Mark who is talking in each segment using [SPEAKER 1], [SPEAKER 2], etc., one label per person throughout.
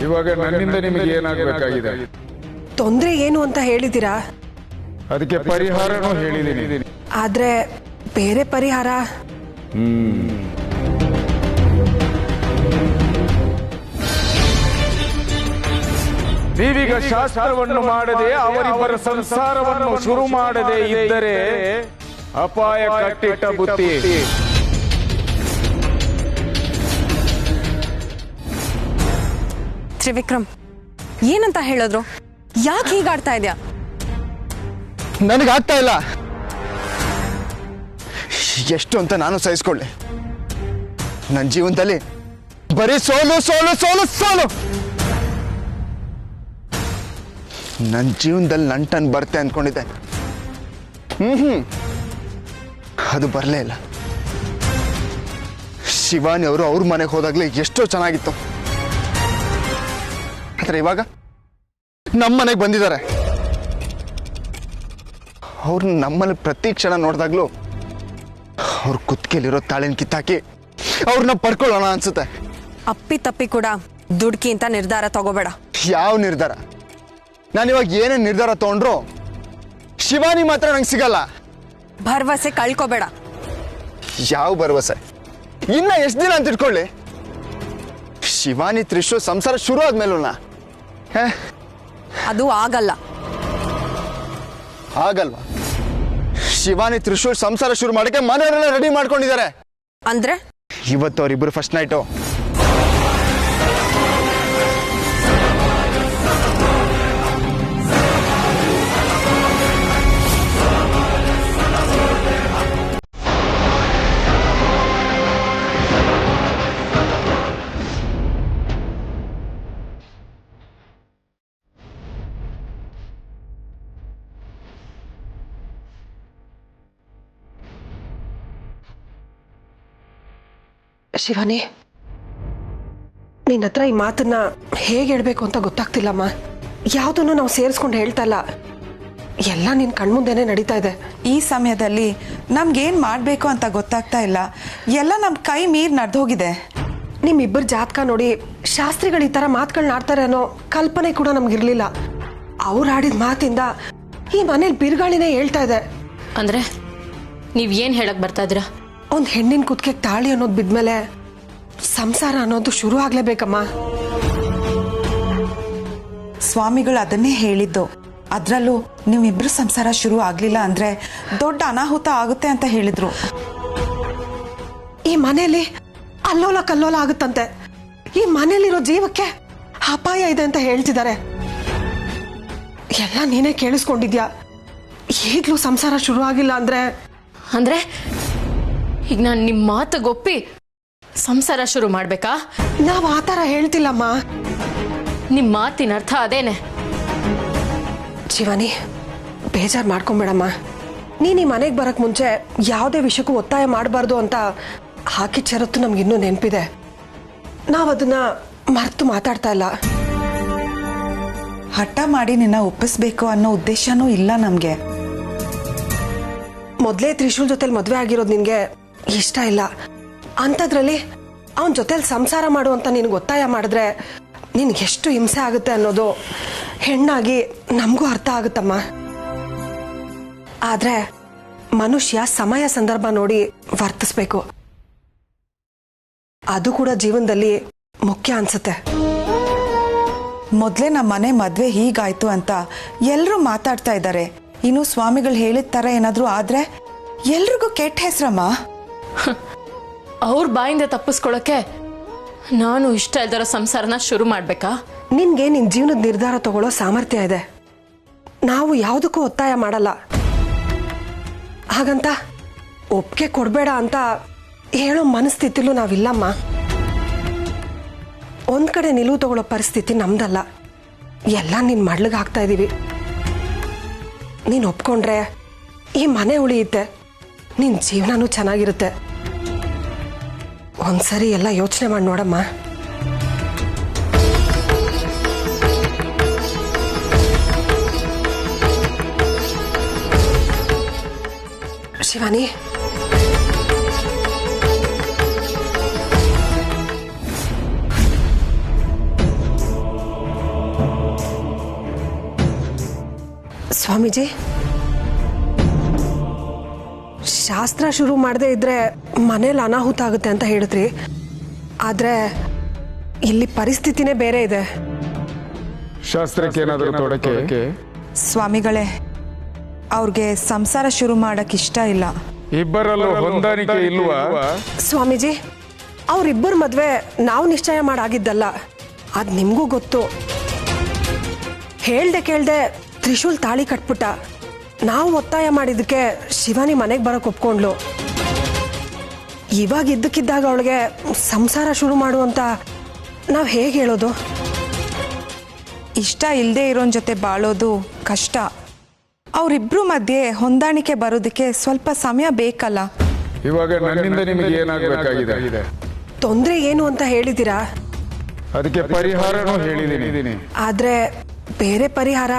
[SPEAKER 1] ಇವಾಗ ನನ್ನಿಂದ ನಿಮಗೆ ಏನಾಗಬೇಕಾಗಿದೆ?
[SPEAKER 2] ತೊಂದ್ರೆ ಏನು ಅಂತ ಹೇಳಿದ್ದೀರಾ?
[SPEAKER 1] ಅದಕ್ಕೆ ಪರಿಹಾರನೂ ಹೇಳಿದ್ದೀನಿ.
[SPEAKER 2] ಆದ್ರೆ ಬೇರೆ ಪರಿಹಾರ?
[SPEAKER 1] ನೀವೀಗ ಶಾಸ್ತ್ರವನ್ನು ಮಾಡದೆ ಅವರಿಬ್ಬರ ಸಂಸಾರವನ್ನು ಶುರು ಮಾಡದೆ ಇದ್ದರೆ ಅಪಾಯ ಕಟ್ಟಿಟ್ಟ ಬುತ್ತಿ.
[SPEAKER 3] ತ್ರಿವಿಕ್ರಮ್, ಏನಂತ ಹೇಳಿದ್ರು? ಯಾಕೆ ಹೀಗಾಡ್ತಾ ಇದ್ಯಾ?
[SPEAKER 4] ನನಗಾಗ್ತಾ ಇಲ್ಲ. ಎಷ್ಟು ಅಂತ ನಾನು ಸಹಿಸ್ಕೊಳ್ಳಿ. ನನ್ನ ಜೀವನದಲ್ಲಿ ಬರೀ ಸೋಲು ಸೋಲು ಸೋಲು ಸೋಲು. ನನ್ನ ಜೀವನದಲ್ಲಿ ನಂಟನ್ ಬರ್ತೆ ಅಂದ್ಕೊಂಡಿದ್ದೆ. ಅದು ಬರಲೇ ಇಲ್ಲ. ಶಿವಾನಿ ಅವರು ಅವ್ರ ಮನೆಗೆ ಹೋದಾಗ್ಲೇ ಎಷ್ಟೋ ಚೆನ್ನಾಗಿತ್ತು. ಆದ್ರೆ ಇವಾಗ ನಮ್ಮ ಮನೆಗೆ ಬಂದಿದ್ದಾರೆ. ಅವ್ರನ್ನ ನಮ್ಮಲ್ಲಿ ಪ್ರತಿ ಕ್ಷಣ ನೋಡಿದಾಗ್ಲೂ ಅವ್ರ ಕುತ್ತಿಗೆಲಿರೋ ತಾಳಿನ ಕಿತ್ತಾಕಿ ಅವ್ರನ್ನ ಪಡ್ಕೊಳ್ಳೋಣ ಅನ್ಸುತ್ತೆ.
[SPEAKER 3] ಅಪ್ಪಿ ತಪ್ಪಿ ಕೂಡ ದುಡ್ಕಿ ಅಂತ ನಿರ್ಧಾರ ತಗೋಬೇಡ.
[SPEAKER 4] ಯಾವ ನಿರ್ಧಾರ? ನಾನಿವಾಗ ಏನೇ ನಿರ್ಧಾರ ತಗೊಂಡ್ರು ಶಿವಾನಿ ಮಾತ್ರ ನಂಗೆ ಸಿಗಲ್ಲ.
[SPEAKER 3] ಭರವಸೆ ಕಳ್ಕೋಬೇಡ.
[SPEAKER 4] ಯಾವ ಭರವಸೆ? ಇನ್ನ ಎಷ್ಟು ದಿನ ಅಂತ ಇಟ್ಕೊಳ್ಳಿ? ಶಿವಾನಿ ತ್ರಿಶು ಸಂಸಾರ ಶುರು ಆದ್ಮೇಲೂನಾ?
[SPEAKER 3] ಅದು ಆಗಲ್ಲ.
[SPEAKER 4] ಆಗಲ್ವಾ? ಶಿವಾನಿ ತ್ರಿಶೂಲ್ ಸಂಸಾರ ಶುರು ಮಾಡಕ್ಕೆ ಮನೆಯವರೆಲ್ಲ ರೆಡಿ ಮಾಡ್ಕೊಂಡಿದ್ದಾರೆ.
[SPEAKER 3] ಅಂದ್ರೆ
[SPEAKER 4] ಇವತ್ತು ಅವರಿಬ್ಬರು ಫಸ್ಟ್ ನೈಟು.
[SPEAKER 2] ಶಿವಾನಿ, ನಿನ್ನ ಹತ್ರ ಈ ಮಾತನ್ನ ಹೇಗೆ ಹೇಳ್ಬೇಕು ಅಂತ ಗೊತ್ತಾಗ್ತಿಲ್ಲಮ್ಮ. ಯಾವುದನ್ನು ನಾವು ಸೇರಿಸ್ಕೊಂಡು ಹೇಳ್ತಾ ಇಲ್ಲ. ಎಲ್ಲ ನಿನ್ ಕಣ್ಮುಂದೆನೆ ನಡೀತಾ ಇದೆ.
[SPEAKER 5] ಈ ಸಮಯದಲ್ಲಿ ನಮ್ಗೇನ್ ಮಾಡ್ಬೇಕು ಅಂತ ಗೊತ್ತಾಗ್ತಾ ಇಲ್ಲ. ಎಲ್ಲ ನಮ್ ಕೈ ಮೀರ್ ನಡೆದೋಗಿದೆ.
[SPEAKER 2] ನಿಮ್ಮಿಬ್ಬರ ಜಾತಕ ನೋಡಿ ಶಾಸ್ತ್ರಿಗಳು ಈ ತರ ಮಾತುಗಳನ್ನ ಆಡ್ತಾರೆ ಅನ್ನೋ ಕಲ್ಪನೆ ಕೂಡ ನಮ್ಗಿರ್ಲಿಲ್ಲ. ಅವ್ರು ಆಡಿದ ಮಾತಿಂದ ಈ ಮನೇಲಿ ಬಿರುಗಾಳಿನೇ ಹೇಳ್ತಾ ಇದೆ.
[SPEAKER 6] ಅಂದ್ರೆ ನೀವ್ ಏನ್ ಹೇಳಕ್ ಬರ್ತಾ ಇದ್ದೀರಾ?
[SPEAKER 2] ಒಂದ್ ಹೆಣ್ಣಿನ ಕುತ್ತಿಗೆ ತಾಳಿ ಅನ್ನೋದು ಬಿದ್ಮೇಲೆ ಸಂಸಾರ ಅನ್ನೋದು ಶುರು ಆಗ್ಲೇಬೇಕಮ್ಮ.
[SPEAKER 5] ಸ್ವಾಮಿಗಳು ಅದನ್ನೇ ಹೇಳಿದ್ದು. ಅದ್ರಲ್ಲೂ ನೀವಿಬ್ರು ಸಂಸಾರ ಶುರು ಆಗ್ಲಿಲ್ಲ ಅಂದ್ರೆ ದೊಡ್ಡ ಅನಾಹುತ ಆಗುತ್ತೆ ಅಂತ ಹೇಳಿದ್ರು.
[SPEAKER 2] ಈ ಮನೆಯಲ್ಲಿ ಅಲ್ಲೋಲ ಕಲ್ಲೋಲ ಆಗುತ್ತಂತೆ. ಈ ಮನೆಯಲ್ಲಿರೋ ಜೀವಕ್ಕೆ ಅಪಾಯ ಇದೆ ಅಂತ ಹೇಳ್ತಿದ್ದಾರೆ. ಎಲ್ಲ ನೀನೇ ಕೇಳಿಸ್ಕೊಂಡಿದ್ಯಾ. ಈಗ್ಲೂ ಸಂಸಾರ ಶುರು ಆಗಿಲ್ಲ ಅಂದ್ರೆ
[SPEAKER 6] ಈಗ ನಾನು ನಿಮ್ಮ ಮಾತುಗೊಪ್ಪಿ ಸಂಸಾರ ಶುರು ಮಾಡ್ಬೇಕಾ?
[SPEAKER 2] ನಾವ್ ಆತರ ಹೇಳ್ತಿಲ್ಲಮ್ಮ.
[SPEAKER 6] ನಿಮ್ ಮಾತಿನ ಅರ್ಥ ಅದೇನೆ.
[SPEAKER 2] ಶಿವಾನಿ, ಬೇಜಾರ್ ಮಾಡ್ಕೊಂಬೇಡಮ್ಮ. ನೀನ್ ಈ ಮನೆಗೆ ಬರಕ್ ಮುಂಚೆ ಯಾವುದೇ ವಿಷಯಕ್ಕೂ ಒತ್ತಾಯ ಮಾಡಬಾರ್ದು ಅಂತ ಹಾಕಿ ಷರತ್ತು ನಮ್ಗಿನ್ನೂ ನೆನಪಿದೆ. ನಾವದನ್ನ ಮರೆತು ಮಾತಾಡ್ತಾ ಇಲ್ಲ.
[SPEAKER 5] ಹಠ ಮಾಡಿ ನಿನ್ನ ಒಪ್ಪಿಸ್ಬೇಕು ಅನ್ನೋ ಉದ್ದೇಶನೂ ಇಲ್ಲ ನಮ್ಗೆ.
[SPEAKER 2] ಮೊದ್ಲೇ ತ್ರಿಶೂಲ್ ಜೊತೆಲಿ ಮದ್ವೆ ಆಗಿರೋದು ನಿನ್ಗೆ ಇಷ್ಟ ಇಲ್ಲ. ಅಂಥದ್ರಲ್ಲಿ ಅವನ ಜೊತೆಲಿ ಸಂಸಾರ ಮಾಡು ಅಂತ ನಿನ್ಗೆ ಒತ್ತಾಯ ಮಾಡಿದ್ರೆ ನಿನ್ಗೆ ಎಷ್ಟು ಹಿಂಸೆ ಆಗುತ್ತೆ ಅನ್ನೋದು ಹೆಣ್ಣಾಗಿ ನಮಗೂ ಅರ್ಥ ಆಗುತ್ತಮ್ಮ. ಆದ್ರೆ ಮನುಷ್ಯ ಸಮಯ ಸಂದರ್ಭ ನೋಡಿ ವರ್ತಿಸ್ಬೇಕು. ಅದು ಕೂಡ ಜೀವನದಲ್ಲಿ ಮುಖ್ಯ ಅನ್ಸುತ್ತೆ.
[SPEAKER 5] ಮೊದ್ಲೇ ನಮ್ಮ ಮನೆ ಮದ್ವೆ ಹೀಗಾಯ್ತು ಅಂತ ಎಲ್ರೂ ಮಾತಾಡ್ತಾ ಇದ್ದಾರೆ. ಇನ್ನು ಸ್ವಾಮಿಗಳು ಹೇಳಿದ ತರ ಏನಾದ್ರೂ ಆದ್ರೆ ಎಲ್ರಿಗೂ ಕೆಟ್ಟ ಹೆಸರಮ್ಮ.
[SPEAKER 6] ಅವ್ರ ಬಾಯಿಂದ ತಪ್ಪಿಸ್ಕೊಳಕ್ಕೆ ನಾನು ಇಷ್ಟ ಇಲ್ದರ ಸಂಸಾರನ ಶುರು ಮಾಡ್ಬೇಕಾ?
[SPEAKER 2] ನಿನ್ಗೆ ನಿನ್ ಜೀವನದ ನಿರ್ಧಾರ ತಗೊಳ್ಳೋ ಸಾಮರ್ಥ್ಯ ಇದೆ. ನಾವು ಯಾವುದಕ್ಕೂ ಒತ್ತಾಯ ಮಾಡಲ್ಲ. ಹಾಗಂತ ಒಪ್ಪಿಗೆ ಕೊಡ್ಬೇಡ ಅಂತ ಹೇಳೋ ಮನಸ್ಥಿತಿಲೂ ನಾವಿಲ್ಲಮ್ಮ. ಒಂದ್ ಕಡೆ ನಿಲುವು ತಗೊಳ್ಳೋ ಪರಿಸ್ಥಿತಿ ನಮ್ದಲ್ಲ. ಎಲ್ಲ ನಿನ್ ಮಡ್ಲಿಗೆ ಹಾಕ್ತಾ ಇದೀವಿ. ನೀನ್ ಒಪ್ಕೊಂಡ್ರೆ ಈ ಮನೆ ಉಳಿಯುತ್ತೆ, ನಿನ್ ಜೀವನನೂ ಚೆನ್ನಾಗಿರುತ್ತೆ. ಒಂದ್ಸರಿ ಎಲ್ಲ ಯೋಚನೆ ಮಾಡಿ ನೋಡಮ್ಮ. ಶಿವಾನಿ, ಸ್ವಾಮೀಜಿ, ಶಾಸ್ತ್ರ ಶುರು ಮಾಡದೇ ಇದ್ರೆ ಮನೇಲಿ ಅನಾಹುತ ಆಗುತ್ತೆ ಅಂತ ಹೇಳಿದ್ರಿ. ಆದ್ರೆ ಇಲ್ಲಿ ಪರಿಸ್ಥಿತಿನೇ ಬೇರೆ ಇದೆ.
[SPEAKER 1] ಶಾಸ್ತ್ರಕ್ಕೆ ಏನಾದರೂ ತೊಡಕೆ?
[SPEAKER 5] ಸ್ವಾಮಿಗಳೇ, ಅವ್ರಿಗೆ ಸಂಸಾರ ಶುರು ಮಾಡಕ್ ಇಷ್ಟ ಇಲ್ಲ.
[SPEAKER 1] ಇಬ್ಬರಲ್ಲೂ ಹೊಂದಾಣಿಕೆ ಇಲ್ವಾ?
[SPEAKER 2] ಸ್ವಾಮೀಜಿ, ಅವರಿಬ್ಬರ ಮದ್ವೆ ನಾವು ನಿಶ್ಚಯ ಮಾಡಾಗಿದ್ದಲ್ಲ. ಅದ್ ನಿಮ್ಗೂ ಗೊತ್ತು. ಹೇಳ್ದೆ ಕೇಳ್ದೆ ತ್ರಿಶೂಲ್ ತಾಳಿ ಕಟ್ಬಿಟ್ಟ. ನಾವು ಒತ್ತಾಯ ಮಾಡಿದ್ದಕ್ಕೆ ಶಿವಾನಿ ಮನೆಗೆ ಬರಕ್ ಒಪ್ಕೊಂಡ್ಲು. ಇವಾಗ ಇದ್ದಕ್ಕಿದ್ದಾಗ ಅವಳಿಗೆ ಸಂಸಾರ ಶುರು ಮಾಡುವಂತ ನಾವು ಹೇಗೆ ಹೇಳೋದು?
[SPEAKER 5] ಇಷ್ಟ ಇಲ್ಲದೆ ಇರೋನ್ ಜೊತೆ ಬಾಳೋದು ಕಷ್ಟ. ಅವರಿಬ್ರು ಮಧ್ಯೆ ಹೊಂದಾಣಿಕೆ ಬರೋದಕ್ಕೆ ಸ್ವಲ್ಪ ಸಮಯ ಬೇಕಲ್ಲ.
[SPEAKER 1] ಇವಾಗ ನನ್ನಿಂದ ನಿಮಗೆ ಏನಾಗಬೇಕಾಗಿದೆ?
[SPEAKER 2] ತೊಂದ್ರೆ ಏನು ಅಂತ ಹೇಳಿದ್ದೀರಾ?
[SPEAKER 1] ಅದಕ್ಕೆ ಪರಿಹಾರನೂ ಹೇಳಿದ್ದೀನಿ.
[SPEAKER 2] ಆದ್ರೆ ಬೇರೆ ಪರಿಹಾರ?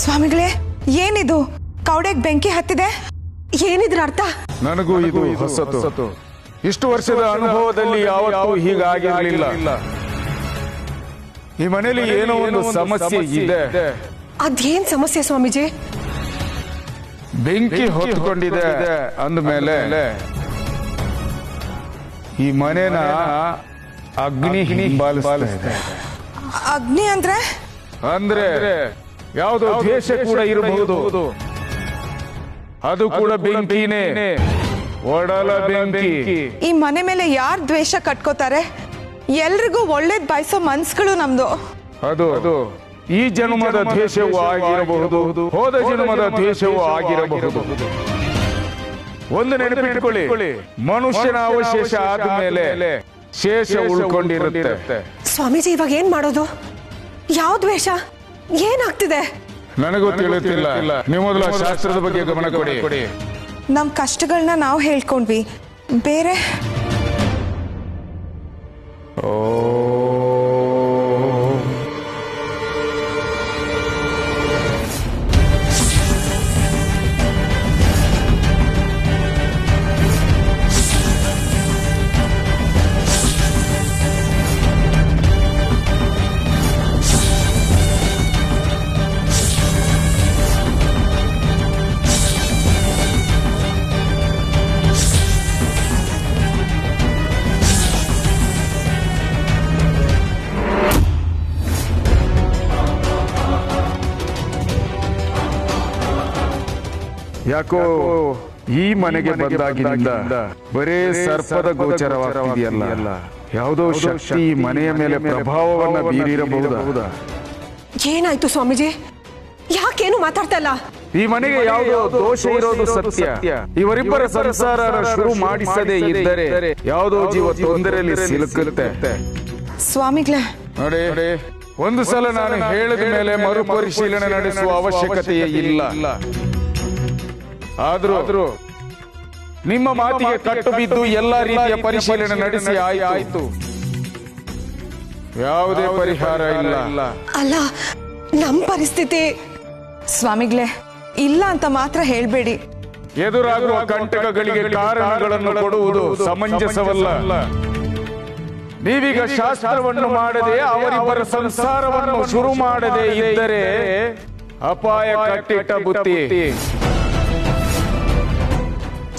[SPEAKER 5] ಸ್ವಾಮಿಗಳೇ, ಏನಿದು? ಕೌಡೆಗೆ ಬೆಂಕಿ ಹತ್ತಿದೆ.
[SPEAKER 2] ಏನಿದ್ರ ಅರ್ಥ?
[SPEAKER 1] ನನಗೂ ಇದು ಹೊಸತು. ಇಷ್ಟು ವರ್ಷದ ಅನುಭವದಲ್ಲಿ ಯಾವತ್ತೂ ಹೀಗಾಗಿರಲಿಲ್ಲ. ಈ ಮನೆಯಲ್ಲಿ ಏನೋ ಒಂದು ಸಮಸ್ಯೆ ಇದೆ.
[SPEAKER 2] ಅದೇನ್ ಸಮಸ್ಯೆ ಸ್ವಾಮೀಜಿ?
[SPEAKER 1] ಬೆಂಕಿ ಹೊತ್ತುಕೊಂಡಿದೆ ಅಂದಮೇಲೆ ಈ ಮನೆನ ಅಗ್ನಿ ಹಿಂಬಾಲಿಸ್ತಾ ಇದೆ.
[SPEAKER 5] ಅಗ್ನಿ
[SPEAKER 1] ಅಂದ್ರೆ ಯಾವುದೋ ದ್ವೇಷ ಕೂಡ ಇರಬಹುದು. ಅದು ಕೂಡ ಬೆಂಕಿನೇ, ಒಡಲ ಬೆಂಕಿ.
[SPEAKER 5] ಈ ಮನೆ ಮೇಲೆ ಯಾರು ದ್ವೇಷ ಕಟ್ಕೋತಾರೆ? ಎಲ್ರಿಗೂ ಒಳ್ಳೇದ್ ಬಯಸೋ ಮನ್ಸುಗಳು ನಮ್ದು.
[SPEAKER 1] ಅದು ಈ ಜನ್ಮದ ದ್ವೇಷವೂ ಆಗಿರಬಹುದು, ಹೋದ ಜನ್ಮದ ದ್ವೇಷವೂ ಆಗಿರಬಹುದು. ಒಂದು ನೆನಪಿಟ್ಕೊಳ್ಳಿ, ಮನುಷ್ಯನ ಅವಶೇಷ ಆದ್ಮೇಲೆ ಶೇಷ ಉಳ್ಕೊಂಡಿರುತ್ತೆ.
[SPEAKER 2] ಸ್ವಾಮೀಜಿ, ಇವಾಗ ಏನ್ ಮಾಡೋದು? ಯಾವ ದ್ವೇಷ? ಏನಾಗ್ತಿದೆ?
[SPEAKER 1] ನನಗೂ ತಿಳಿಯುತ್ತಿಲ್ಲ. ನೀವು ಮೊದಲು ಶಾಸ್ತ್ರದ ಬಗ್ಗೆ ಗಮನ ಕೊಡಿ.
[SPEAKER 5] ನಮ್ ಕಷ್ಟಗಳನ್ನ ನಾವು ಹೇಳ್ಕೊಂಡ್ವಿ, ಬೇರೆ
[SPEAKER 1] ಯಾಕೋ ಈ ಮನೆಗೆ ಬಂದಾಗಿನಿಂದ ಬರೇ ಸರ್ಪದ ಗೋಚರವಾಗ್ತಿದೆಯಲ್ಲ. ಯಾವುದೋ ಶಕ್ತಿ ಈ ಮನೆಯ ಮೇಲೆ ಪ್ರಭಾವವನ್ನ ಬೀರಿರಬಹುದಾ?
[SPEAKER 2] ಏನಾಯ್ತು ಸ್ವಾಮೀಜಿ? ಯಾಕೇನು ಮಾತಾಡ್ತಾ ಇಲ್ಲ?
[SPEAKER 1] ಈ ಮನೆಗೆ ಯಾವುದೋ ದೋಷ ಇರೋದು ಸತ್ಯ. ಇವರಿಬ್ಬರ ಸಂಸಾರ ಶುರು ಮಾಡಿಸದೇ ಇದ್ದರೆ ಯಾವುದೋ ಜೀವ ತೊಂದರೆಯಲ್ಲಿ ಸಿಲುಕುತ್ತೆ.
[SPEAKER 5] ಸ್ವಾಮಿಗಳೇ,
[SPEAKER 1] ನೋಡಿ, ಒಂದು ಸಲ ನಾನು ಹೇಳಿದ ಮೇಲೆ ಮರುಪರಿಶೀಲನೆ ನಡೆಸುವ ಅವಶ್ಯಕತೆಯೇ ಇಲ್ಲ. ಆದ್ರೂ ನಿಮ್ಮ ಮಾತಿಗೆ ಕಟ್ಟು ಬಿದ್ದು ಎಲ್ಲಾ ರೀತಿಯ ಪರಿಶೀಲನೆ ನಡೆಸಿ ಆಯ್ತು. ಯಾವುದೇ ಪರಿಹಾರ ಇಲ್ಲ.
[SPEAKER 2] ಅಲ್ಲ, ನಮ್ ಪರಿಸ್ಥಿತಿ.
[SPEAKER 5] ಸ್ವಾಮಿಗಳೇ, ಇಲ್ಲ ಅಂತ ಮಾತ್ರ ಹೇಳ್ಬೇಡಿ.
[SPEAKER 1] ಎದುರಾಗುವ ಕಂಟಕಗಳಿಗೆ ಕಾರಣಗಳನ್ನು ಕೊಡುವುದು ಸಮಂಜಸವಲ್ಲ. ನೀವೀಗ ಶಾಸ್ತ್ರವನ್ನು ಮಾಡದೆ ಅವರಿಬ್ಬರ ಸಂಸಾರವನ್ನು ಶುರು ಮಾಡದೆ ಇದ್ದರೆ ಅಪಾಯ ಕಟ್ಟಿಟ್ಟ ಬುತ್ತಿ.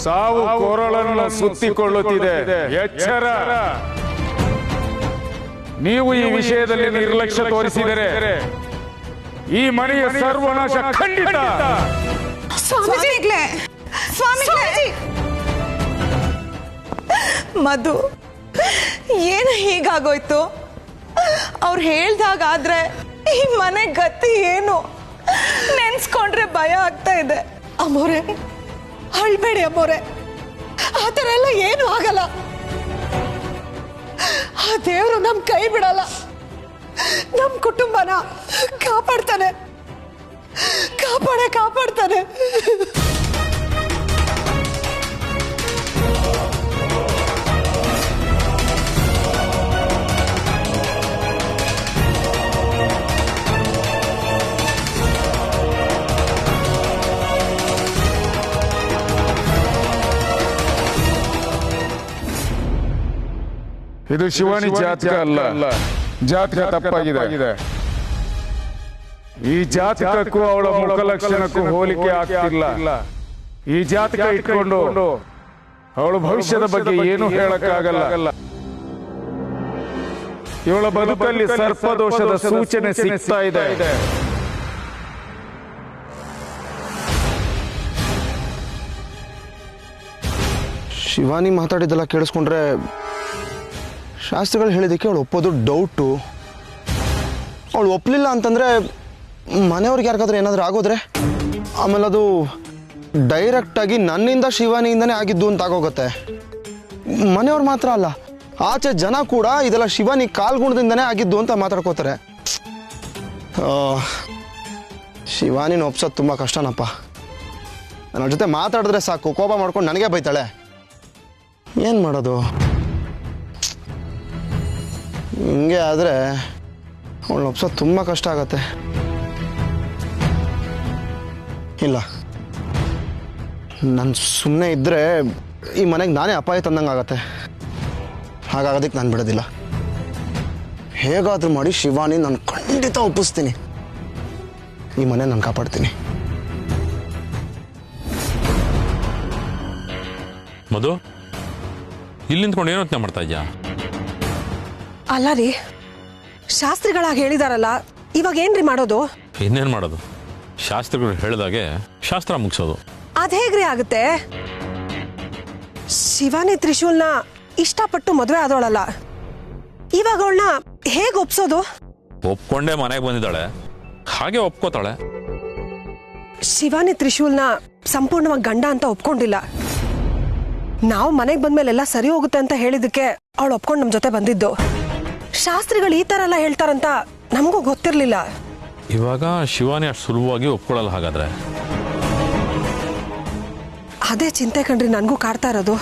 [SPEAKER 1] ಸಾವು ಕೊರಳನ್ನು ಸುತ್ತಿಕೊಳ್ಳುತ್ತಿದೆ. ಎಚ್ಚರ! ನೀವು ಈ ವಿಷಯದಲ್ಲಿ ನಿರ್ಲಕ್ಷ್ಯ ತೋರಿಸಿದರೆ ಈ ಮನೆಯ ಸರ್ವನಾಶ ಖಂಡಿತ.
[SPEAKER 5] ಸ್ವಾಮಿಗಳೇ, ಸ್ವಾಮಿಗಳೇ, ಮಧು, ಏನು ಹೀಗಾಗೋಯ್ತು? ಅವ್ರು ಹೇಳ್ದಾಗಾದ್ರೆ ಈ ಮನೆ ಗತಿ ಏನು? ನೆನ್ಸ್ಕೊಂಡ್ರೆ ಭಯ ಆಗ್ತಾ ಇದೆ.
[SPEAKER 2] ಅಮ್ಮೋರೆ, ಅಳ್ಬೇಡಿ ಅಮ್ಮೋರೆ, ಆ ಥರ ಎಲ್ಲ ಏನು ಆಗಲ್ಲ. ಆ ದೇವರು ನಮ್ ಕೈ ಬಿಡಲ್ಲ, ನಮ್ ಕುಟುಂಬನ ಕಾಪಾಡ್ತಾನೆ, ಕಾಪಾಡ್ತಾನೆ.
[SPEAKER 1] ಇದು ಶಿವಾನಿ ಜಾತಕ ಅಲ್ಲ, ಜಾತಕ ತಪ್ಪಾಗಿದೆ. ಈ ಜಾತಕಕ್ಕೂ ಅವಳ ಮುಖ ಲಕ್ಷಣಕ್ಕೂ ಹೋಲಿಕೆ ಆಗ್ತಿಲ್ಲ. ಈ ಜಾತಕ ಇಟ್ಕೊಂಡು ಅವಳ ಭವಿಷ್ಯದ ಬಗ್ಗೆ ಏನು ಹೇಳಕ್ಕಾಗಲ್ಲ. ಇವಳ ಬದುಕಲ್ಲಿ ಸರ್ಪದೋಷದ ಸೂಚನೆ ಸಿಗ್ತಾ ಇದೆ.
[SPEAKER 4] ಶಿವಾನಿ ಮಾತಾಡಿದ್ದೆಲ್ಲ ಕೇಳಿಸ್ಕೊಂಡ್ರೆ ಶಾಸ್ತ್ರಿಗಳು ಹೇಳಿದ್ದಕ್ಕೆ ಅವಳು ಒಪ್ಪೋದು ಡೌಟು. ಅವಳು ಒಪ್ಪಲಿಲ್ಲ ಅಂತಂದರೆ ಮನೆಯವ್ರಿಗೆ ಯಾರಿಗಾದ್ರೂ ಏನಾದರೂ ಆಗೋದ್ರೆ ಆಮೇಲೆ ಅದು ಡೈರೆಕ್ಟಾಗಿ ನನ್ನಿಂದ ಶಿವಾನಿಯಿಂದನೇ ಆಗಿದ್ದು ಅಂತ ಆಗೋಗುತ್ತೆ. ಮನೆಯವ್ರು ಮಾತ್ರ ಅಲ್ಲ, ಆಚೆ ಜನ ಕೂಡ ಇದೆಲ್ಲ ಶಿವಾನಿ ಕಾಲ್ಗುಣದಿಂದನೇ ಆಗಿದ್ದು ಅಂತ ಮಾತಾಡ್ಕೋತಾರೆ. ಶಿವಾನಿನ ಒಪ್ಸೋದು ತುಂಬ ಕಷ್ಟನಪ್ಪ. ನನ್ನ ಜೊತೆ ಮಾತಾಡಿದ್ರೆ ಸಾಕು, ಕೋಪ ಮಾಡ್ಕೊಂಡು ನನಗೆ ಬೈತಾಳೆ. ಏನು ಮಾಡೋದು? ಹಿಂಗೆ ಆದರೆ ಅವಳನ್ನ ಒಪ್ಸೋದು ತುಂಬ ಕಷ್ಟ ಆಗತ್ತೆ. ಇಲ್ಲ, ನಾನು ಸುಮ್ಮನೆ ಇದ್ದರೆ ಈ ಮನೆಗೆ ನಾನೇ ಅಪಾಯ ತಂದಂಗೆ ಆಗತ್ತೆ. ಹಾಗಾಗೋದಕ್ಕೆ ನಾನು ಬಿಡೋದಿಲ್ಲ. ಹೇಗಾದರೂ ಮಾಡಿ ಶಿವಾನಿ ನಾನು ಖಂಡಿತ ಒಪ್ಪಿಸ್ತೀನಿ. ಈ ಮನೆ ನಾನು ಕಾಪಾಡ್ತೀನಿ.
[SPEAKER 7] ಮಧು, ಇಲ್ಲಿ ನಿಂತ್ಕೊಂಡು ಏನು ಯೋಚನೆ ಮಾಡ್ತಾ ಇದ್ಯಾ?
[SPEAKER 2] ಅಲ್ಲ ರೀ, ಶಾಸ್ತ್ರಿಗಳಾಗಿ ಹೇಳಿದಾರಲ್ಲ, ಇವಾಗ ಏನ್ರಿ ಮಾಡೋದು?
[SPEAKER 7] ಇನ್ನೇನು ಮಾಡೋದು? ಶಾಸ್ತ್ರಗಳು ಹೇಳಿದಾಗೆ ಶಾಸ್ತ್ರ ಮುಗಿಸೋದು.
[SPEAKER 2] ಅದ್ ಹೇಗ್ರಿ ಆಗುತ್ತೆ? ಶಿವಾನಿ ತ್ರಿಶೂಲ್ನ ಇಷ್ಟಪಟ್ಟು ಮದುವೆ ಆದವಳಲ್ಲ, ಇವಾಗ ಅವಳನ್ನ ಹೇಗೆ ಒಪ್ಸೋದು?
[SPEAKER 7] ಒಪ್ಕೊಂಡೇ ಮನೆಗೆ ಬಂದಿದ್ದಾಳೆ, ಹಾಗೆ ಒಪ್ಕೋತಾಳೆ.
[SPEAKER 2] ಶಿವಾನಿ ತ್ರಿಶೂಲ್ನ ಸಂಪೂರ್ಣವಾಗಿ ಗಂಡ ಅಂತ ಒಪ್ಕೊಂಡಿಲ್ಲ. ನಾವು ಮನೆಗೆ ಬಂದ್ಮೇಲೆ ಎಲ್ಲ ಸರಿ ಹೋಗುತ್ತೆ ಅಂತ ಹೇಳಿದಕ್ಕೆ ಅವಳು ಒಪ್ಕೊಂಡು ನಮ್ ಜೊತೆ ಬಂದಿದ್ದು. ಶಾಸ್ತ್ರಿಗಳು ಈ ತರ ಎಲ್ಲ ಹೇಳ್ತಾರಂತ ನಮಗೂ ಗೊತ್ತಿರ್ಲಿಲ್ಲ.
[SPEAKER 7] ಇವಾಗ ಶಿವಾನಿ ಅಷ್ಟು ಸುಲಭವಾಗಿ ಒಪ್ಕೊಳ್ಳಲ್ಲ. ಹಾಗಾದ್ರೆ
[SPEAKER 2] ಅದೇ ಚಿಂತೆ ಕಣ್ರಿ ನನ್ಗೂ ಕಾಡ್ತಾ ಇರೋದು.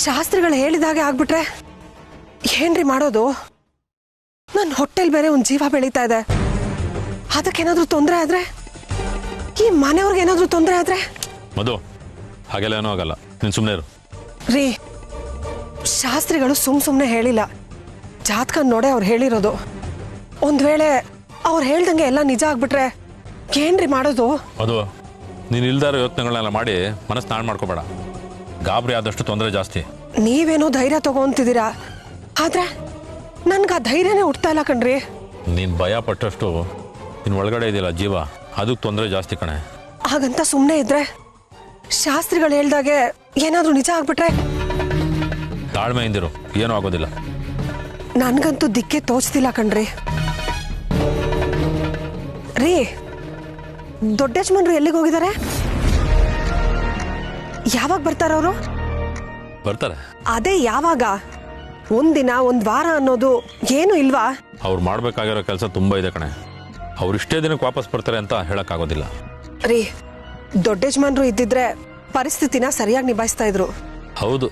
[SPEAKER 2] ಶಾಸ್ತ್ರಿಗಳು ಹೇಳಿದಾಗೆ ಆಗ್ಬಿಟ್ರೆ ಏನ್ರಿ ಮಾಡೋದು? ನನ್ನ ಹೊಟ್ಟೆಲ್ ಬೇರೆ ಒಂದ್ ಜೀವ ಬೆಳೀತಾ ಇದೆ. ಅದಕ್ಕೇನಾದ್ರೂ ತೊಂದರೆ ಆದ್ರೆ, ಈ ಮನೆಯವ್ರಿಗೆ ಏನಾದ್ರೂ ತೊಂದರೆ ಆದ್ರೆ?
[SPEAKER 7] ಮಧು, ಹಾಗೆಲ್ಲ ಏನೂ ಆಗಲ್ಲ, ನೀನು ಸುಮ್ಮನೆ ಇರು.
[SPEAKER 2] ರೀ, ಶಾಸ್ತ್ರಿಗಳು ಸುಮ್ನೆ ಹೇಳಿಲ್ಲ, ಜಾತಕ ನೋಡೇ ಅವ್ರು ಹೇಳಿರೋದು. ಒಂದ್ ವೇಳೆ ಅವ್ರು ಹೇಳ್ದಂಗೆ ಎಲ್ಲ ನಿಜ ಆಗ್ಬಿಟ್ರೆ ಏನ್ರಿ ಮಾಡೋದು?
[SPEAKER 7] ಮಧು, ನೀನು ಇಲ್ದಾರ ಯೋಚನೆಗಳನ್ನೆಲ್ಲ ಮಾಡಿ ಮನಸ್ಸು ನಾಳು ಮಾಡ್ಕೋಬೇಡ. ಗಾಬರಿ ಆದಷ್ಟು ತೊಂದರೆ ಜಾಸ್ತಿ.
[SPEAKER 2] ನೀವೇನೋ ಧೈರ್ಯ ತಗೊಂತಿದ್ದೀರಾ, ಆದ್ರೆ ನನ್ಗೆ ಆ ಧೈರ್ಯನೇ ಹುಡ್ತಾ ಇಲ್ಲ ಕಣ್ರಿ.
[SPEAKER 7] ನೀನು ಭಯ ಪಟ್ಟಷ್ಟು ನಿನ್ನ ಒಳಗಡೆ ಇದೆಯಲ್ಲ ಜೀವ, ಅದಕ್ಕೆ ತೊಂದರೆ ಜಾಸ್ತಿ ಕಣೆ.
[SPEAKER 2] ಹಾಗಂತ ಸುಮ್ಮನೆ ಇದ್ರೆ ಶಾಸ್ತ್ರಿಗಳು ಹೇಳ್ದಾಗೆ ಏನಾದ್ರೂ ನಿಜ ಆಗ್ಬಿಟ್ರೆ?
[SPEAKER 7] ತಾಳ್ಮೆಯಿಂದಿರು, ಏನೂ ಆಗೋದಿಲ್ಲ.
[SPEAKER 2] ನನ್ಗಂತೂ ದಿಕ್ಕೆ ತೋಚ್ತಿಲ್ಲ ಕಣ್ರಿ. ರೀ, ದೊಡ್ಡ ಯಜಮಾನ್ರು ಎಲ್ಲಿಗೆ ಹೋಗಿದ್ದಾರೆ? ಯಾವಾಗ ಬರ್ತಾರ ಅವರು?
[SPEAKER 7] ಬರ್ತಾರೆ.
[SPEAKER 2] ಅದೇ ಯಾವಾಗ? ಒಂದಿನ ಒಂದ್ ವಾರ ಅನ್ನೋದು ಏನು ಇಲ್ವಾ?
[SPEAKER 7] ಅವ್ರು ಮಾಡ್ಬೇಕಾಗಿರೋ ಕೆಲಸ ತುಂಬ ಇದೆ ಕಣೆ. ಅವ್ರು ಇಷ್ಟೇ ದಿನಕ್ಕೆ ವಾಪಸ್ ಬರ್ತಾರೆ ಅಂತ ಹೇಳಕ್ಕಾಗೋದಿಲ್ಲ.
[SPEAKER 2] ರೀ, ದೊಡ್ಡ ಯಜಮಾನ್ರು ಇದ್ದಿದ್ರೆ ಪರಿಸ್ಥಿತಿನ ಸರಿಯಾಗಿ ನಿಭಾಯಿಸ್ತಾ ಇದ್ರು.
[SPEAKER 7] ಹೌದು,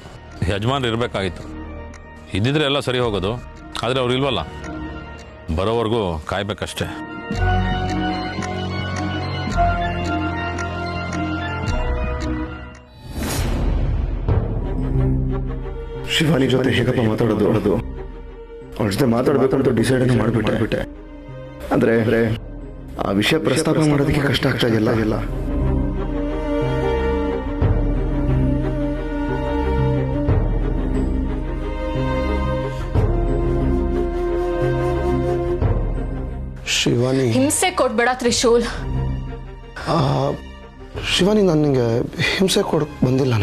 [SPEAKER 7] ಯಜಮಾನ್ರು ಇರಬೇಕಾಗಿತ್ತು. ಇದ್ದಿದ್ರೆ ಎಲ್ಲ ಸರಿ ಹೋಗೋದು. ಆದರೆ ಅವ್ರು ಇಲ್ವಲ್ಲ, ಬರೋವರೆಗೂ ಕಾಯ್ಬೇಕಷ್ಟೆ.
[SPEAKER 4] ಶಿವಾನಿ ಜೊತೆ ಹೇಗಪ್ಪ ಮಾತಾಡೋದು? ಅವಳ ಜೊತೆ ಮಾತಾಡಬೇಕಂತ ಡಿಸೈಡ್ ಮಾಡಿಬಿಟ್ಟೆ. ಅಂದರೆ ಆ ವಿಷಯ ಪ್ರಸ್ತಾಪ ಮಾಡೋದಕ್ಕೆ ಕಷ್ಟ ಆಗ್ತಾ ಇದೆಯಲ್ಲ. ಶಿವಾನಿ,
[SPEAKER 6] ಹಿಂಸೆ ಕೊಡ್ಬೇಡ ತ್ರಿಶೂಲ್.
[SPEAKER 4] ಶಿವಾನಿ, ನಾನು ನಿಂಗೆ ಹಿಂಸೆ ಕೊಡಕ್ಕೆ ಬಂದಿಲ್ಲ.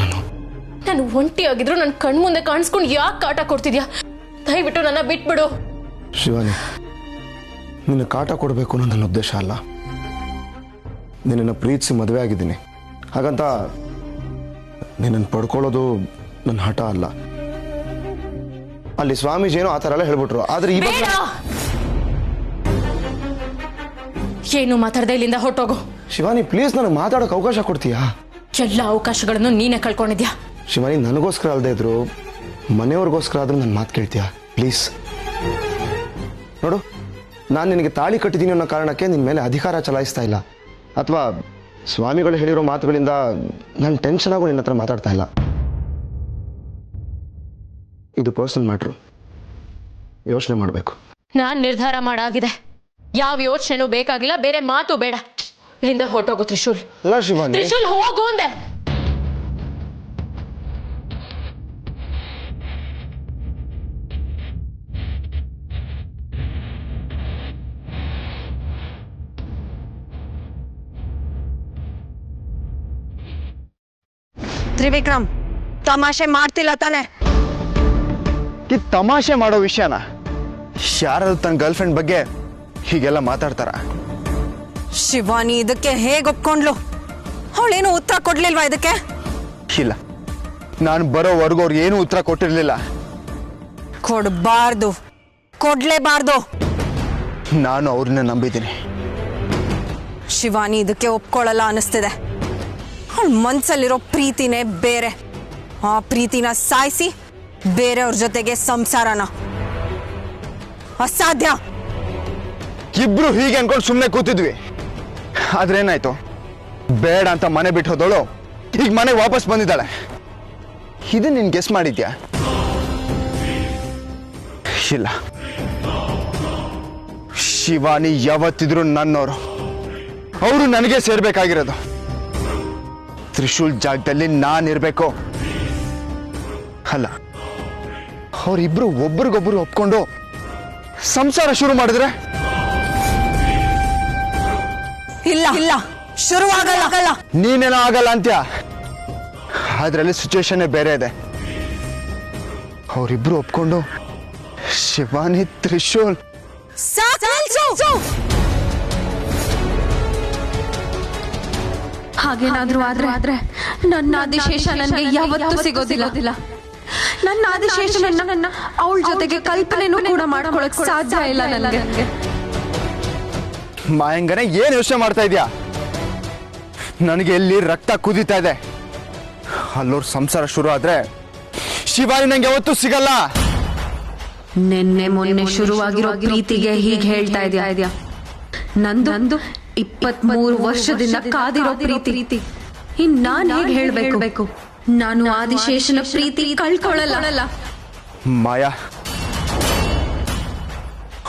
[SPEAKER 6] ನಾನು ಒಂಟಿಯಾಗಿದ್ರು ನನ್ನ ಕಣ್ಮುಂದೆ ಕಾಣಿಸ್ಕೊಂಡು ಯಾಕೆ ಕಾಟ ಕೊಡ್ತಿದ್ಯಾ? ದಯವಿಟ್ಟು ನನ್ನ ಬಿಟ್ಬಿಡು.
[SPEAKER 4] ಶಿವಾನಿ, ನಿನ್ನ ಕಾಟ ಕೊಡಬೇಕು ಅನ್ನೋ ನನ್ನ ಉದ್ದೇಶ ಅಲ್ಲ. ನಿನ್ನನ್ನು ಪ್ರೀತಿಸಿ ಮದುವೆ ಆಗಿದ್ದೀನಿ, ಹಾಗಂತ ನಿನ್ನನ್ನು ಪಡ್ಕೊಳ್ಳೋದು ನನ್ನ ಹಠ ಅಲ್ಲ. ಅಲ್ಲಿ ಸ್ವಾಮೀಜಿ ಏನೋ ಆ ಥರ ಎಲ್ಲ ಹೇಳ್ಬಿಟ್ರು, ಆದ್ರೆ ಈ
[SPEAKER 6] ಬೇಡ, ಏನು ಮಾತಾಡದೆ ಇಲ್ಲಿಂದ ಹೊರಟೋಗು.
[SPEAKER 4] ಶಿವಾನಿ ಪ್ಲೀಸ್, ನನಗೆ ಮಾತಾಡೋಕೆ ಅವಕಾಶ ಕೊಡ್ತೀಯಾ?
[SPEAKER 6] ಎಲ್ಲ ಅವಕಾಶಗಳನ್ನು ನೀನೇ ಕಳ್ಕೊಂಡಿದ್ಯಾ.
[SPEAKER 4] ಶಿವಾನಿ, ನನಗೋಸ್ಕರ ಅಲ್ಲದೆ ಇದ್ರು ಮನೆಯವ್ರಿಗೋಸ್ಕರ ಆದ್ರೂ ನನ್ನ ಮಾತು ಕೇಳ್ತೀಯಾ ಪ್ಲೀಸ್? ನೋಡು, ನಾನು ನಿನಗೆ ತಾಳಿ ಕಟ್ಟಿದ್ದೀನಿ ಅನ್ನೋ ಕಾರಣಕ್ಕೆ ನಿನ್ನ ಮೇಲೆ ಅಧಿಕಾರ ಚಲಾಯಿಸ್ತಾ ಇಲ್ಲ, ಅಥವಾ ಸ್ವಾಮಿಗಳು ಹೇಳಿರೋ ಮಾತುಗಳಿಂದ ನಾನು ಟೆನ್ಷನ್ ಆಗೋ ನಿನ್ನ ಹತ್ರ ಮಾತಾಡ್ತಾ ಇಲ್ಲ. ಇದು ಪರ್ಸನಲ್ ಮ್ಯಾಟ್ರು, ಯೋಚನೆ ಮಾಡಬೇಕು.
[SPEAKER 6] ನಾನ್ ನಿರ್ಧಾರ ಮಾಡಾಗಿದೆ. ಯಾವ ಯೋಚನೆನೂ ಬೇಕಾಗಿಲ್ಲ, ಬೇರೆ ಮಾತು ಬೇಡ. ಇಲ್ಲಿಂದ ಹೊರಟೋಗು ತ್ರಿಶೂಲ್.
[SPEAKER 4] ಅಲ್ಲ ಶಿವಾನಿ,
[SPEAKER 6] ತ್ರಿಶೂಲ್ ಹೋಗು ಅಂದೆ.
[SPEAKER 2] ತ್ರಿವಿಕ್ರಮ್, ತಮಾಷೆ ಮಾಡ್ತಿಲ್ಲ ತಾನೆ?
[SPEAKER 4] ಈ ತಮಾಷೆ ಮಾಡೋ ವಿಷಯನ ಯಾರಾದ್ರೂ ತನ್ನ ಗರ್ಲ್ ಫ್ರೆಂಡ್ ಬಗ್ಗೆ ಹೀಗೆಲ್ಲ ಮಾತಾಡ್ತಾರ?
[SPEAKER 3] ಶಿವಾನಿ ಇದಕ್ಕೆ ಹೇಗೆ ಒಪ್ಕೊಂಡ್ಲು? ಅವಳೇನು ಉತ್ತರ ಕೊಡ್ಲಿಲ್ವಾ ಇದಕ್ಕೆ?
[SPEAKER 4] ಇಲ್ಲ, ನಾನು ಬರೋವರೆಗೂ ಅವ್ರಿಗೆ ಏನೂ ಉತ್ತರ ಕೊಟ್ಟಿರ್ಲಿಲ್ಲ.
[SPEAKER 3] ಕೊಡಬಾರ್ದು, ಕೊಡ್ಲೇಬಾರ್ದು.
[SPEAKER 4] ನಾನು ಅವ್ರನ್ನ ನಂಬಿದ್ದೀನಿ.
[SPEAKER 3] ಶಿವಾನಿ ಇದಕ್ಕೆ ಒಪ್ಕೊಳ್ಳಲ್ಲ ಅನಿಸ್ತಿದೆ. ಅವಳ ಮನ್ಸಲ್ಲಿರೋ ಪ್ರೀತಿನೇ ಬೇರೆ. ಆ ಪ್ರೀತಿನ ಸಾಯಿಸಿ ಬೇರೆಯವ್ರ ಜೊತೆಗೆ ಸಂಸಾರನ ಅಸಾಧ್ಯ.
[SPEAKER 4] ಇಬ್ರು ಹೀಗೆ ಅನ್ಕೊಂಡು ಸುಮ್ಮನೆ ಕೂತಿದ್ವಿ, ಆದ್ರೆ ಏನಾಯ್ತು? ಬೇಡ ಅಂತ ಮನೆ ಬಿಟ್ಟು ಹೋದವಳು ಈಗ ಮನೆಗೆ ವಾಪಸ್ ಬಂದಿದ್ದಾಳೆ. ಇದು ನೀನ್ ಗೆಸ್ ಮಾಡಿದ್ಯಾ? ಇಲ್ಲ, ಶಿವಾನಿ ಯಾವತ್ತಿದ್ರು ನನ್ನವರು, ಅವರು ನನಗೆ ಸೇರ್ಬೇಕಾಗಿರೋದು. ತ್ರಿಶೂಲ್ ಜಾಗದಲ್ಲಿ ನಾನಿರ್ಬೇಕು. ಅಲ್ಲ, ಅವರಿಬ್ರು ಒಬ್ರಿಗೊಬ್ರು ಒಪ್ಕೊಂಡು ಸಂಸಾರ ಶುರು ಮಾಡಿದ್ರೆ?
[SPEAKER 3] ಇಲ್ಲ ಇಲ್ಲ, ಶುರುವಾಗಲ್ಲ.
[SPEAKER 4] ನೀನೇನೋ ಆಗಲ್ಲ ಅಂತ್ಯ, ಅದ್ರಲ್ಲಿ ಸಿಚುವೇಶನ್ ಬೇರೆ ಇದೆ. ಅವರಿಬ್ರು ಒಪ್ಕೊಂಡು ಶಿವಾನಿ ತ್ರಿಶೂಲ್
[SPEAKER 6] ಹಾಗೇನಾದ್ರೂ ಆದ್ರೆ ನನ್ನ ಆದಿಶೇಷ ನನಗೆ ಯಾವತ್ತೂ ಸಿಗೋದಿಲ್ಲ. ನನ್ನ ಆದಿಶೇಷನನ್ನ ಅವಳ ಜೊತೆಗೆ ಕಲ್ಪನೆನೂ ಕೂಡ ಮಾಡ್ಕೊಳಕ್ ಸಾಧ್ಯ ಇಲ್ಲ ನನಗೆ.
[SPEAKER 4] ಮಾಯಂಗನೆ, ಏನ್ ಯೋಚನೆ ಮಾಡ್ತಾ ಇದ್ಯಾ? ನನಗೆ ಎಲ್ಲಿ ರಕ್ತ ಕುದೀತಾ ಇದೆ. ಅಲ್ಲೋರ್ ಸಂಸಾರ ಶುರು ಆದ್ರೆ ಶಿವಾನಿ ನಂಗೆ ಯಾವತ್ತೂ ಸಿಗಲ್ಲ.
[SPEAKER 6] ನಿನ್ನೆ ಮೊನ್ನೆ ಶುರುವಾಗಿರೋ ಪ್ರೀತಿಗೆ ಹೀಗೆ ಹೇಳ್ತಾ ಇದೆಯಾ? ನಂದು 23 ವರ್ಷದಿಂದ ಕಾದಿರೋ ಪ್ರೀತಿ ಇನ್ ನಾನ್ ಹೇಗೆ ಹೇಳ್ಬೇಕು? ನಾನು ಆದಿಶೇಷನ ಪ್ರೀತಿ ಕಳ್ಕೊಳ್ಳಲ್ಲ.
[SPEAKER 4] ಮಾಯಾ,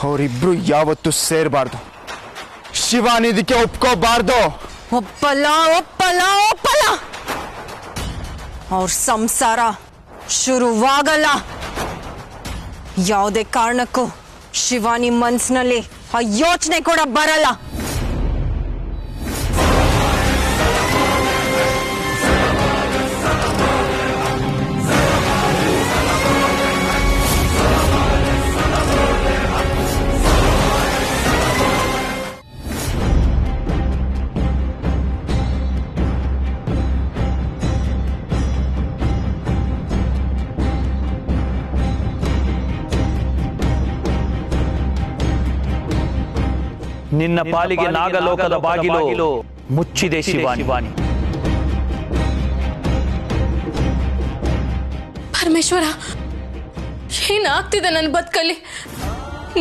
[SPEAKER 4] ಅವರಿಬ್ರು ಯಾವತ್ತೂ ಸೇರ್ಬಾರ್ದು. ಶಿವಾನಿ ಇದಕ್ಕೆ ಒಪ್ಕೋಬಾರ್ದು.
[SPEAKER 3] ಒಪ್ಪಲ್ಲ. ಅವ್ರ ಸಂಸಾರ ಶುರುವಾಗಲ್ಲ. ಯಾವುದೇ ಕಾರಣಕ್ಕೂ ಶಿವಾನಿ ಮನ್ಸಿನಲ್ಲಿ ಆ ಯೋಚನೆ ಕೂಡ ಬರಲ್ಲ.
[SPEAKER 8] ನಿನ್ನ ಪಾಲಿಗೆ ನಾಗಲೋಕದ ಬಾಗಿಲು ಮುಚ್ಚಿದೆ ಶಿವಾನಿ.
[SPEAKER 6] ಪರಮೇಶ್ವರ, ಏನಾಗ್ತಿದೆ ನನ್ನ ಬದುಕಲ್ಲಿ?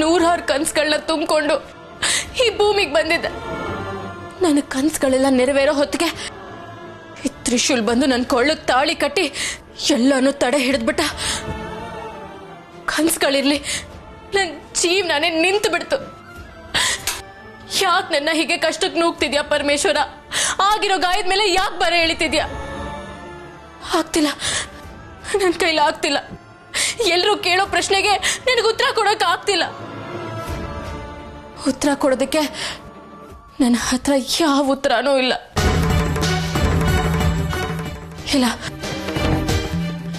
[SPEAKER 6] 100 ಕನ್ಸುಗಳನ್ನ ತುಂಬಿಕೊಂಡು ಈ ಭೂಮಿಗೆ ಬಂದಿದ್ದೆ. ನನ್ನ ಕನ್ಸುಗಳೆಲ್ಲ ನೆರವೇರೋ ಹೊತ್ತಿಗೆ ಈ ತ್ರಿಶೂಲ್ ಬಂದು ನನ್ನ ಕೊಳ್ಳಕ್ಕೆ ತಾಳಿ ಕಟ್ಟಿ ಎಲ್ಲಾನು ತಡೆ ಹಿಡಿದ್ಬಿಟ್ಟ. ಕನ್ಸುಗಳಿರ್ಲಿ, ನನ್ನ ಜೀವನನೇ ನಿಂತು ಬಿಡ್ತು. ಯಾಕೆ ನನ್ನ ಹೀಗೆ ಕಷ್ಟಕ್ಕೆ ನೂಗ್ತಿದ್ಯಾ ಪರಮೇಶ್ವರ? ಆಗಿರೋ ಗಾಯದ ಮೇಲೆ ಯಾಕೆ ಬರ ಎಳಿತಿದ್ಯಾ? ಆಗ್ತಿಲ್ಲ, ನನ್ನ ಕೈಲಿ ಆಗ್ತಿಲ್ಲ. ಎಲ್ಲರೂ ಕೇಳೋ ಪ್ರಶ್ನೆಗೆ ನನಗೆ ಉತ್ತರ ಕೊಡೋಕೆ ಆಗ್ತಿಲ್ಲ. ಉತ್ತರ ಕೊಡೋದಕ್ಕೆ ನನ್ನ ಹತ್ರ ಯಾವ ಉತ್ತರನೂ ಇಲ್ಲ.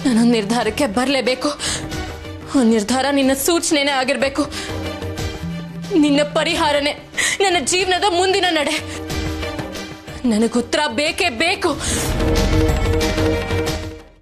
[SPEAKER 6] ನಾನೊಂದು ನಿರ್ಧಾರಕ್ಕೆ ಬರಲೇಬೇಕು. ಆ ನಿರ್ಧಾರ ನಿನ್ನ ಸೂಚನೆನೇ ಆಗಿರ್ಬೇಕು. ನಿನ್ನ ಪರಿಹಾರನೇ ನನ್ನ ಜೀವನದ ಮುಂದಿನ ನಡೆ. ನನಗುತ್ತರ ಬೇಕೇ ಬೇಕು.